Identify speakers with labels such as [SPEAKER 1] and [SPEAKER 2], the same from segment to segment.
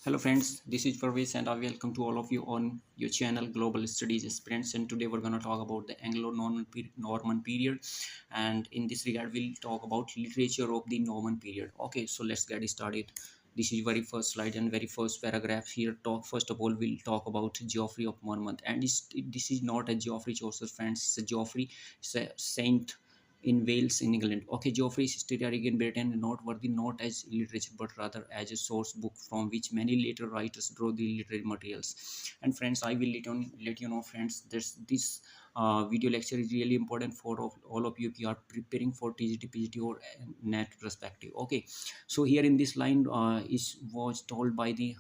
[SPEAKER 1] Hello friends, this is Parvez and I welcome to all of you on your channel Global Studies Aspirants, and today we're going to talk about the Anglo Norman period, and in this regard we'll talk about literature of the Norman period. Okay, so let's get started. This is very first slide and very first paragraph here. Talk first of all we'll talk about Geoffrey of Monmouth, and this is not a Geoffrey Chaucer friends, it's a Geoffrey, it's a saint in Wales in England. Okay, Geoffrey's history in Britain noteworthy not as literature but rather as a source book from which many later writers draw the literary materials. And friends, I will let you know, friends, this video lecture is really important for all of you if you are preparing for TGT, PGT or NET perspective. Okay, so here in this line is was told by the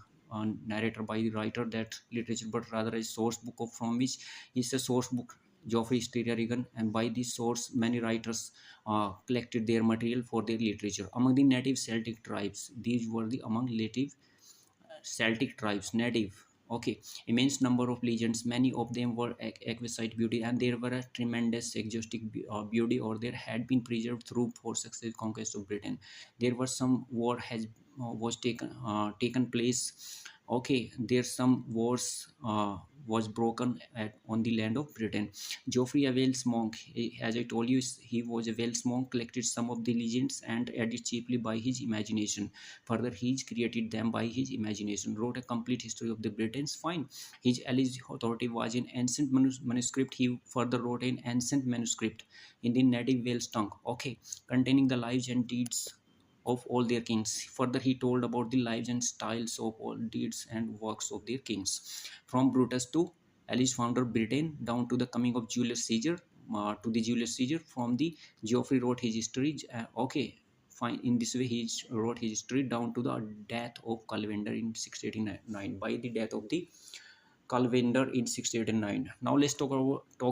[SPEAKER 1] narrator, by the writer, that literature but rather a source book of from which is a source book Geoffrey Regan, and by this source, many writers collected their material for their literature. Among the native Celtic tribes, these were the among native Celtic tribes, native. Okay, immense number of legends. Many of them were exquisite beauty, and there were a tremendous exotic beauty, or there had been preserved through for successive conquest of Britain. There was some war has was taken place. Okay, there some wars was broken on the land of Britain. Geoffrey, a Wales monk, as I told you, he was a Wales monk, collected some of the legends and added cheaply by his imagination. Further, he created them by his imagination, wrote a complete history of the Britons. Fine. His alleged authority was in ancient manuscript. He further wrote an ancient manuscript in the native Wales tongue, okay, containing the lives and deeds of all their kings. Further, he told about the lives and styles of all deeds and works of their kings, from Brutus to alleged founder of Britain, down to the coming of Julius Caesar, to the Julius Caesar. From the Geoffrey wrote his history. Okay, fine. In this way, he wrote his history down to the death of Calvender in 689. By the death of the Calvender in 689. Now let's talk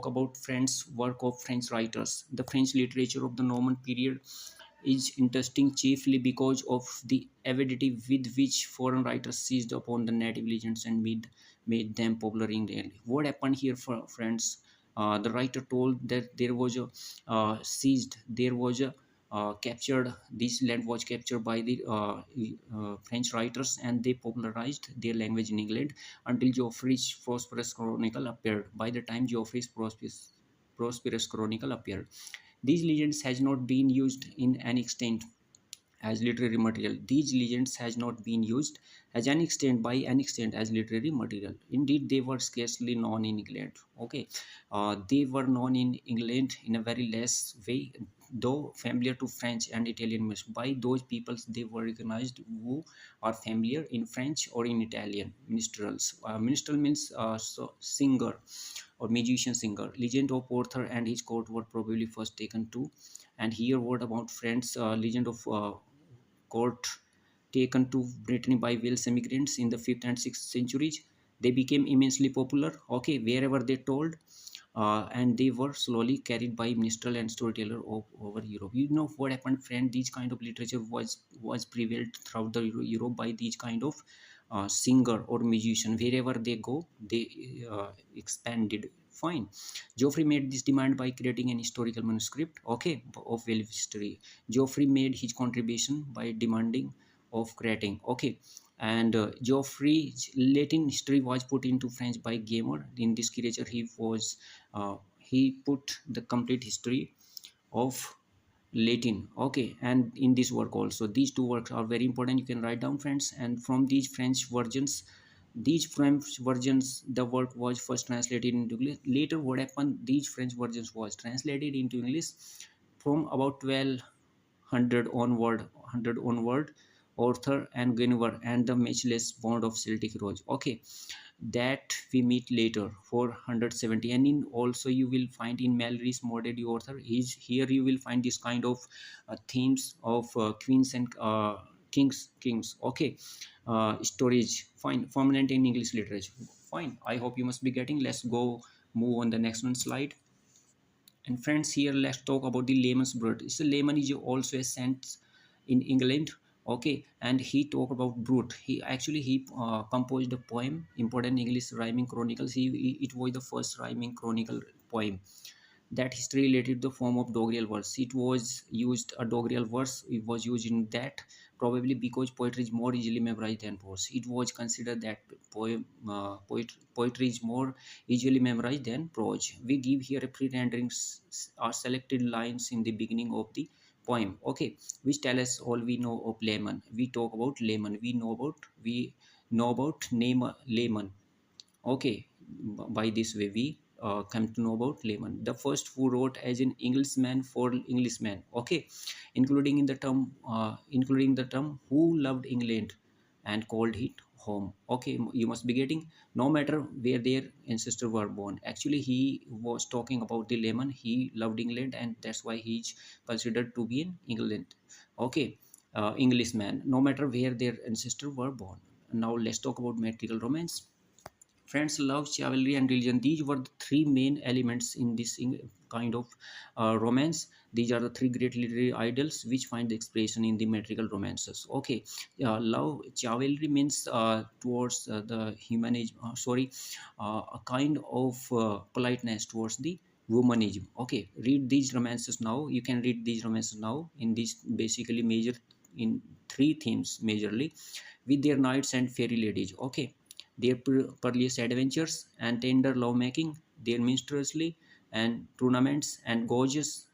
[SPEAKER 1] about French work of French writers. The French literature of the Norman period is interesting chiefly because of the avidity with which foreign writers seized upon the native legends and made them popular in Delhi. What happened here, for friends? The writer told that there was a seized, there was a captured, this land was captured by the French writers, and they popularized their language in England until Geoffrey's prosperous chronicle appeared. By the time Geoffrey's prosperous chronicle appeared, these legends has not been used in an extent as literary material. These legends has not been used as an extent by an extent as literary material. Indeed, they were scarcely known in England. Okay, they were known in England in a very less way, though familiar to French and Italian by those peoples. They were recognized who are familiar in French or in Italian minstrels. Minstrel means singer or magician singer. Legend of Arthur and his court were probably first taken to. And here, what about French legend of court taken to Britain by Wales immigrants in the 5th and 6th centuries? They became immensely popular, okay, wherever they told, and they were slowly carried by minstrel and storyteller over Europe. You know what happened, friend? These kind of literature was prevailed throughout the Europe by these kind of singer or musician. Wherever they go, they expanded. Fine. Geoffrey made this demand by creating an historical manuscript, okay, of Welsh history. Geoffrey made his contribution by demanding of creating, okay, and Geoffrey's Latin history was put into French by Gamer. In this literature, he put the complete history of Latin, okay, and in this work also, these two works are very important. You can write down, friends. And from these French versions, the work was first translated into English. Later, what happened? These French versions was translated into English from about 1200 onward. Arthur and Guinevere and the matchless bond of Celtic heroes. Okay, that we meet later 470. And in also you will find in Mallory's modern author is here you will find this kind of themes of queens and kings, okay, storage, fine, prominent in English literature. Fine, I hope you must be getting. Let's go move on the next one slide. And friends, here let's talk about the layman's brute. So layman is also a saint in England. Okay, and he talked about brute. He composed a poem, important English rhyming chronicles. It was the first rhyming chronicle poem that history related the form of doggerel verse. It was used a doggerel verse. It was used in that probably because poetry is more easily memorized than prose. It was considered that poetry is more easily memorized than prose. We give here a pre-rendering or selected lines in the beginning of the poem, okay, which tell us all we know of layman. We talk about layman. We know about name layman. Okay, by this way we come to know about layman, the first who wrote as an Englishman for Englishman. Okay, including the term who loved England and called it home. Okay, you must be getting, no matter where their ancestors were born. Actually, he was talking about the layman. He loved England, and that's why he's considered to be in England. Okay, Englishman, no matter where their ancestors were born. Now let's talk about material romance. Friends, love, chivalry, and religion. These were the three main elements in this kind of romance. These are the three great literary ideals which find the expression in the metrical romances. Okay, love, chivalry means towards the humanism. A kind of politeness towards the womanism. Okay, read these romances now. You can read these romances now in these basically major in three themes majorly, with their knights and fairy ladies. Okay, their perilous adventures and tender lovemaking, their minstrelsy and tournaments and gorgeous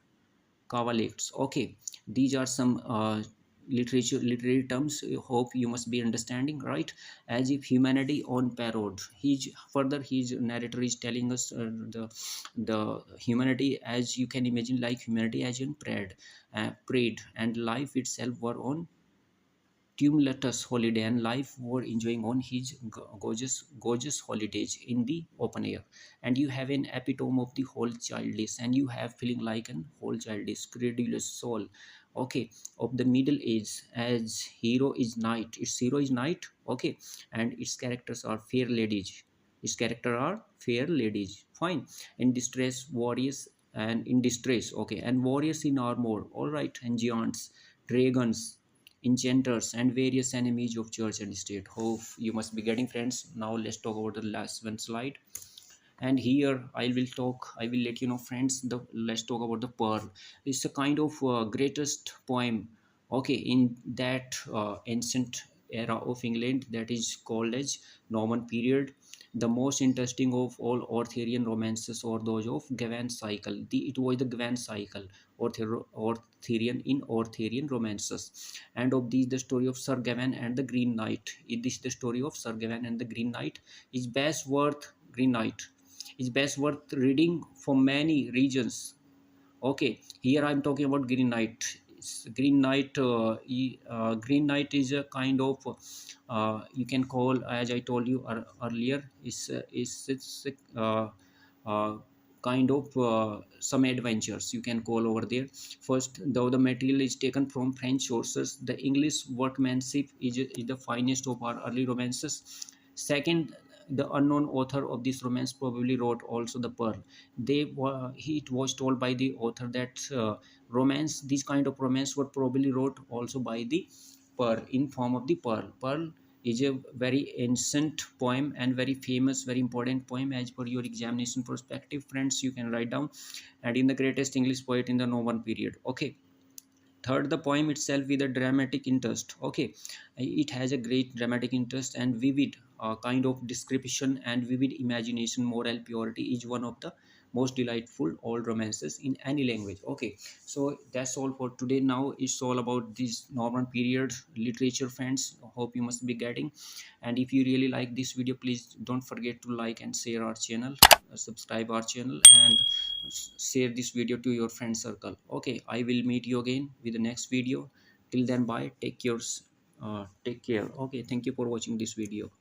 [SPEAKER 1] cavalettes. Okay, these are some literary terms. Hope you must be understanding, right? As if humanity on parade. His narrator is telling us the humanity, as you can imagine, like humanity as in prayed, and life itself were on tumultuous holiday, and life were enjoying on his gorgeous holidays in the open air. And you have an epitome of the whole childish, and you have feeling like an whole childish credulous soul, okay, of the middle age. As hero is knight, okay, and its characters are fair ladies. Its character are fair ladies, fine, in distress warriors, and in distress, okay, and warriors in armor, all right, and giants, dragons, enchanters, and various enemies of church and state. Hope you must be getting, friends. Now let's talk about the last one slide. And here I will let you know, friends, the let's talk about the pearl. It's a kind of greatest poem, okay, in that ancient era of England, that is called as Norman period. The most interesting of all Arthurian romances or those of Gawain cycle. It was the Gawain cycle, Arthurian romances. And of these, the story of Sir Gawain and the Green Knight. It is the story of Sir Gawain and the Green Knight is best worth Green Knight is best worth reading for many regions. Okay, here I'm talking about Green Knight. Green Knight is a kind of you can call, as I told you earlier, is it's uh, kind of some adventures you can call over there. First, though the material is taken from French sources, the English workmanship is the finest of our early romances. Second, the unknown author of this romance probably wrote also the Pearl. It was told by the author that these kind of romance were probably wrote also by the Pearl, in form of the Pearl. Pearl is a very ancient poem and very famous, very important poem as per your examination perspective. Friends, you can write down. And in the greatest English poet in the Norman period. Okay. Third, the poem itself with a dramatic interest. Okay, it has a great dramatic interest and vivid kind of description and vivid imagination. Moral purity is one of the most delightful old romances in any language. Okay, so that's all for today. Now it's all about this Norman period literature, friends. Hope you must be getting. And if you really like this video, please don't forget to like and share our channel, subscribe our channel, and share this video to your friend circle. Okay, I will meet you again with the next video. Till then, bye, take care. Okay, thank you for watching this video.